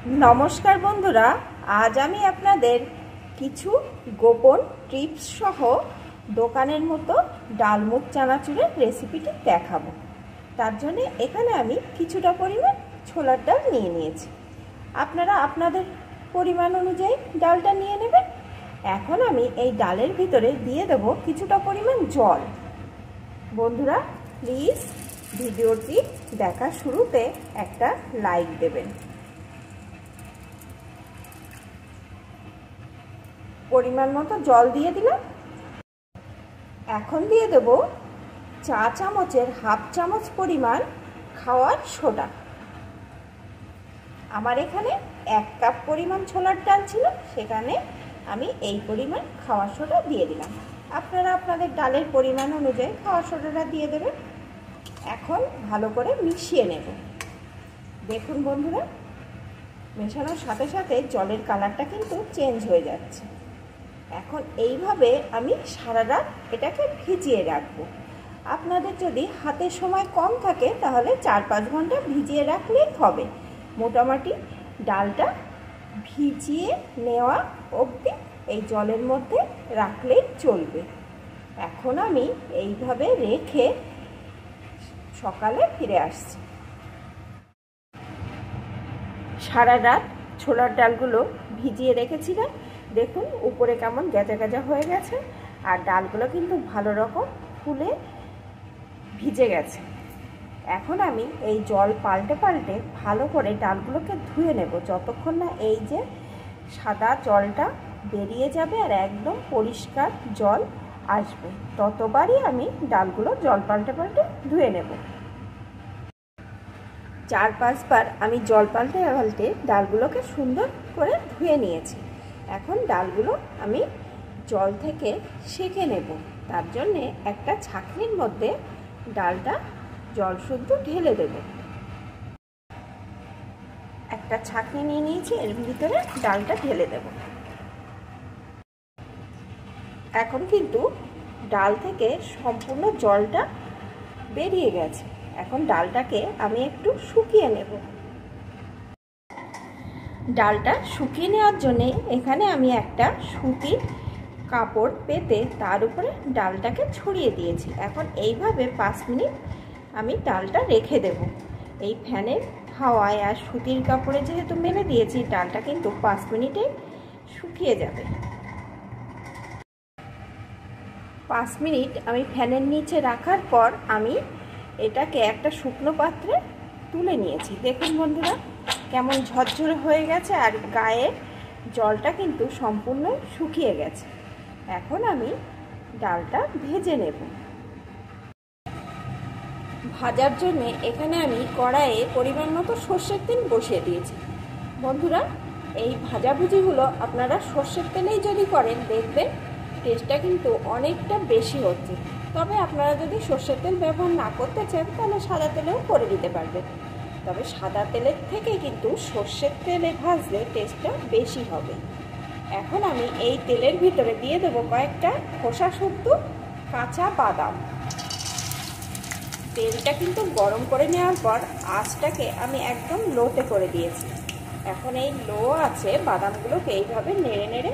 नमस्कार बंधुरा आज आमी आपनादेर किछु गोपन टिप्स सह दोकानेर मतो डालमुख चानाचुरेर रेसिपिटी देखाबो। तार जन्य एखाने आमी किछुटा परिमाण छोलार डाल निये नियेछि। आपनारा आपनादेर परिमाण अनुयायी डालटा निये नेबेन। एखन आमी एई डालेर भितरे दिये देब किछुटा परिमाण जल। बंधुरा प्लिज भिडियोटी देखा शुरूते एकटा लाइक देबेन। परिमाण मतो जल दिए दिलाम। एखन दिए देब चा चामचेर हाफ चामच परिमाण खाওয়ার सोडा। आमार एखाने एक कप परिमाण छोलार डाल छिलो, सेखाने आमी एई परिमाण खाওয়ার सोडा दिए दिलाम। आपनारा आपनादेर डालेर परिमाण अनुयायी खाওয়ার सोडाटा दिए देबेन। एखन भालो करे मिशिए नेब। देखुन बंधुरा मेशानोर साथे साथे जलेर कालारटा किन्तु चेंज हये जाच्छे। এখন এইভাবে আমি সারা রাত এটাকে ভিজিয়ে রাখবো। আপনাদের যদি হাতে সময় কম থাকে তাহলে 4-5 ঘন্টা ভিজিয়ে রাখলেই হবে। মোটামুটি ডালটা ভিজিয়ে নেওয়া অবধি এই জলের মধ্যে রাখলেই চলবে। এখন আমি এইভাবে রেখে সকালে ফিরে আসছি। সারা রাত ছোলার ডালগুলো ভিজিয়ে রেখেছিলাম। দেখুন উপরে কেমন গেজা গেজা হয়ে গেছে আর ডালগুলো কিন্তু ভালো রকম ফুলে ভিজে গেছে। এখন আমি এই জল পাল্টে পাল্টে ভালো করে ডালগুলোকে ধুয়ে নেব যতক্ষণ না এই যে সাদা জলটা বেরিয়ে যাবে আর একদম পরিষ্কার জল আসবে, ততবারই আমি ডালগুলো জল পাল্টে পাল্টে ধুয়ে নেব। 4-5 বার আমি জল পাল্টে পাল্টে ডালগুলোকে সুন্দর করে ধুয়ে নিয়েছি। এখন ডালগুলো আমি জল থেকে সেঁকে নেব। তার জন্য একটা ছাঁকনির মধ্যে ডালটা জল শুদ্ধ ঢেলে দেব। একটা ছাঁকনি নিয়ে নিয়েছি, এর ভিতরে ডালটা ঢেলে দেব। এখন কিন্তু ডাল থেকে সম্পূর্ণ জলটা বেরিয়ে গেছে। এখন ডালটাকে আমি একটু শুকিয়ে নেব। ডালটা শুকিয়ে নেওয়ার জন্য এখানে আমি একটা সুতির কাপড় পেতে তার উপরে ডালটাকে ছড়িয়ে দিয়েছি। এখন এইভাবে 5 মিনিট আমি ডালটা রেখে দেব। এই ফ্যানের হাওয়ায় আর সুতির কাপড়ে যেহেতু মেলে দিয়েছি ডালটা কিন্তু 5 মিনিটে শুকিয়ে যাবে। 5 মিনিট আমি ফ্যানের নিচে রাখার পর আমি এটাকে একটা শুকনো পাত্রে তুলে নিয়েছি। দেখুন বন্ধুরা কেমন ঝরঝরে হয়ে গেছে আর গায়ের জলটা কিন্তু সম্পূর্ণ শুকিয়ে গেছে। এখন আমি ডালটা ভেজে নেব। ভাজার জন্য এখানে আমি কড়াইয়ে পরিমাণ মতো সর্ষের তেল বসিয়ে দিয়েছি। বন্ধুরা এই ভাজাভুজিগুলো আপনারা সর্ষের তেলেই যদি করেন দেখবেন টেস্টটা কিন্তু অনেকটা বেশি হচ্ছে। তবে আপনারা যদি সর্ষের তেল ব্যবহার না করতে চান তাহলে সাদা তেলেও করে দিতে পারবেন। তবে সাদা তেলের থেকে কিন্তু সর্ষের তেলে ভাজলে টেস্টটা বেশি হবে। এখন আমি এই তেলের ভিতরে দিয়ে দেবো কয়েকটা খোসা শুদ্ধ কাঁচা বাদাম। তেলটা কিন্তু গরম করে নেওয়ার পর আঁচটাকে আমি একদম লোতে করে দিয়েছি। এখন এই লো আছে বাদামগুলোকে এইভাবে নেড়ে নেড়ে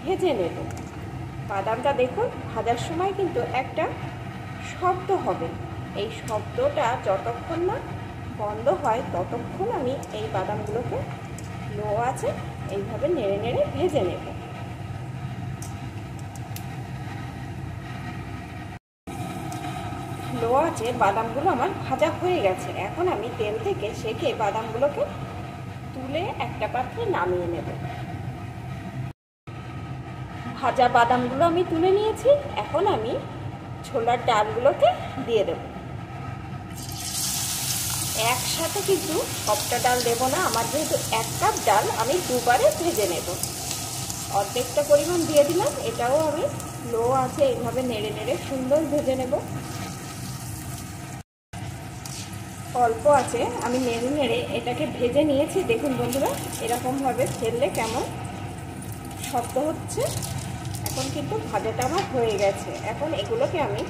ভেজে নেব। বাদামটা দেখুন ভাজার সময় কিন্তু একটা শব্দ হবে। এই শব্দটা যতক্ষণ না বন্ধ হয় ততক্ষণ আমি এই বাদামগুলোকে লো আছে এইভাবে নেড়ে নেড়ে ভেজে নেব। লো আছে বাদামগুলো আমার ভাজা হয়ে গেছে। এখন আমি তেল থেকে সেঁকে বাদামগুলোকে তুলে একটা পাত্রে নামিয়ে নেব। ভাজা বাদামগুলো আমি তুলে নিয়েছি। এখন আমি ছোলার ডালগুলোকে দিয়ে দেব। একসাথে কিন্তু সবটা ডাল দেব না, আমার যেহেতু 1 কাপ ডাল আমি দুবারে ভেজে নেব। অর্ধেকটা পরিমাণ দিয়ে দিলাম, এটাও আমি লো আছে এইভাবে নেড়ে নেড়ে সুন্দর ভেজে নেব। অল্প আছে আমি নেড়ে নেড়ে এটাকে ভেজে নিয়েছি। দেখুন বন্ধুরা এরকমভাবে ফেললে কেমন শব্দ হচ্ছে। এখন কিন্তু ভাজাটা আমার হয়ে গেছে। এখন এগুলোকে আমি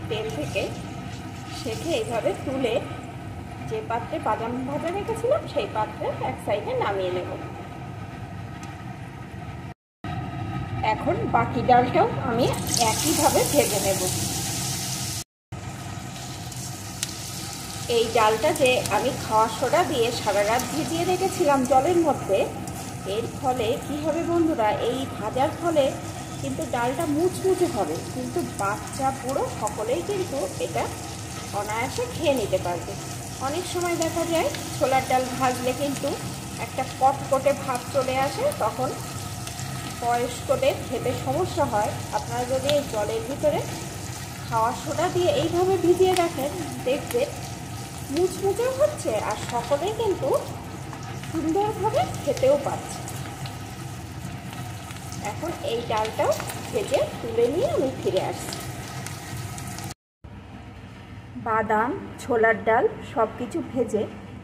তেল থেকে সেঁকে এইভাবে তুলে যে পাত্রে বাদাম ভাজা রেখেছিলাম সেই পাত্রে এক সাইডে নামিয়ে নেব। এখন বাকি ডালটাও আমি একইভাবে ভেজে নেব। এই ডালটা যে আমি খাওয়ার সোডা দিয়ে সারা রাত ভিজিয়ে রেখেছিলাম জলের মধ্যে, এর ফলে কী হবে বন্ধুরা, এই ভাজার ফলে কিন্তু ডালটা মুচমুচে হবে, কিন্তু বাচ্চা বুড়ো সকলেই কিন্তু এটা অনায়াসে খেয়ে নিতে পারবে। অনেক সময় দেখা যায় ছোলার ডাল ভাজলে কিন্তু একটা কটকটে ভাব চলে আসে, তখন বয়স্কদের খেতে সমস্যা হয়। আপনারা যদি এই জলের ভিতরে খাওয়ার সোডা দিয়ে এইভাবে ভিজিয়ে রাখেন, দেখবেন মুচমুচেও হচ্ছে আর সকলেই কিন্তু সুন্দরভাবে খেতেও পাচ্ছে। এখন এই ডালটাও ভেজে তুলে নিয়ে আমি ফিরে আসছি। বাদাম, ছোলার ডাল সব কিছু ভেজে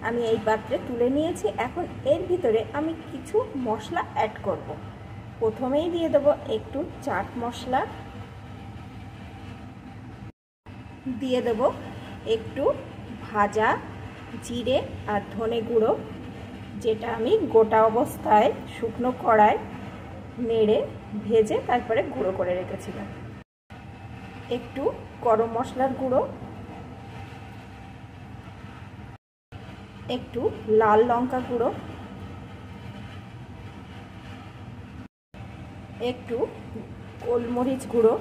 আমি এই পাত্রে তুলে নিয়েছি। এখন এর ভিতরে আমি কিছু মশলা অ্যাড করব। প্রথমেই দিয়ে দেব একটু চাট মশলা, দিয়ে দেব একটু ভাজা জিরে আর ধনে গুঁড়ো, যেটা আমি গোটা অবস্থায় শুকনো কড়ায় নেড়ে ভেজে তারপরে গুঁড়ো করে রেখেছিলাম। একটু গরম মশলার গুঁড়ো, একটু লাল লঙ্কা গুঁড়ো, একটু গোলমরিচ গুঁড়ো,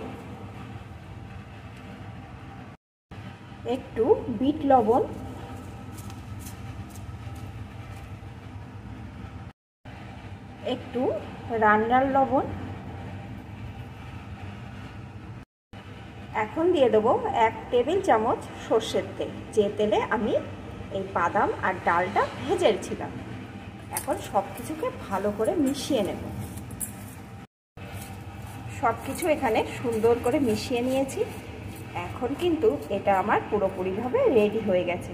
একটু বিট লবণ, একটু রান্নার লবণ। এখন দিয়ে দেবো 1 টেবিল চামচ সর্ষের তেল, যে তেলে আমি এই বাদাম আর ডালটা ভেজেছিলাম। এখন সব কিছুকে ভালো করে মিশিয়ে নেব। সব কিছু এখানে সুন্দর করে মিশিয়ে নিয়েছি। এখন কিন্তু এটা আমার পুরোপুরিভাবে রেডি হয়ে গেছে।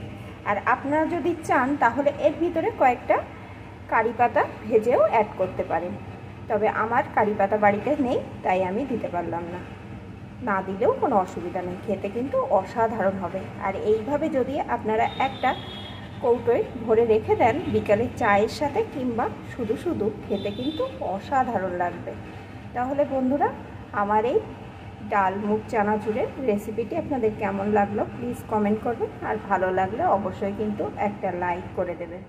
আর আপনারা যদি চান তাহলে এর ভিতরে কয়েকটা কারি পাতা ভেজেও অ্যাড করতে পারেন, তবে আমার কারি পাতা বাড়িতে নেই তাই আমি দিতে পারলাম না। না দিলেও কোনো অসুবিধা নেই, খেতে কিন্তু অসাধারণ হবে। আর এইভাবে যদি আপনারা একটা কৌটোয় ভরে রেখে দেন বিকালে চায়ের সাথে কিংবা শুধু শুধু, খেতে কিন্তু অসাধারণ লাগবে। তাহলে বন্ধুরা, আমার এই ডাল মুগ চানাচুরের রেসিপিটি আপনাদের কেমন লাগলো প্লিজ কমেন্ট করবেন, আর ভালো লাগলে অবশ্যই কিন্তু একটা লাইক করে দেবেন।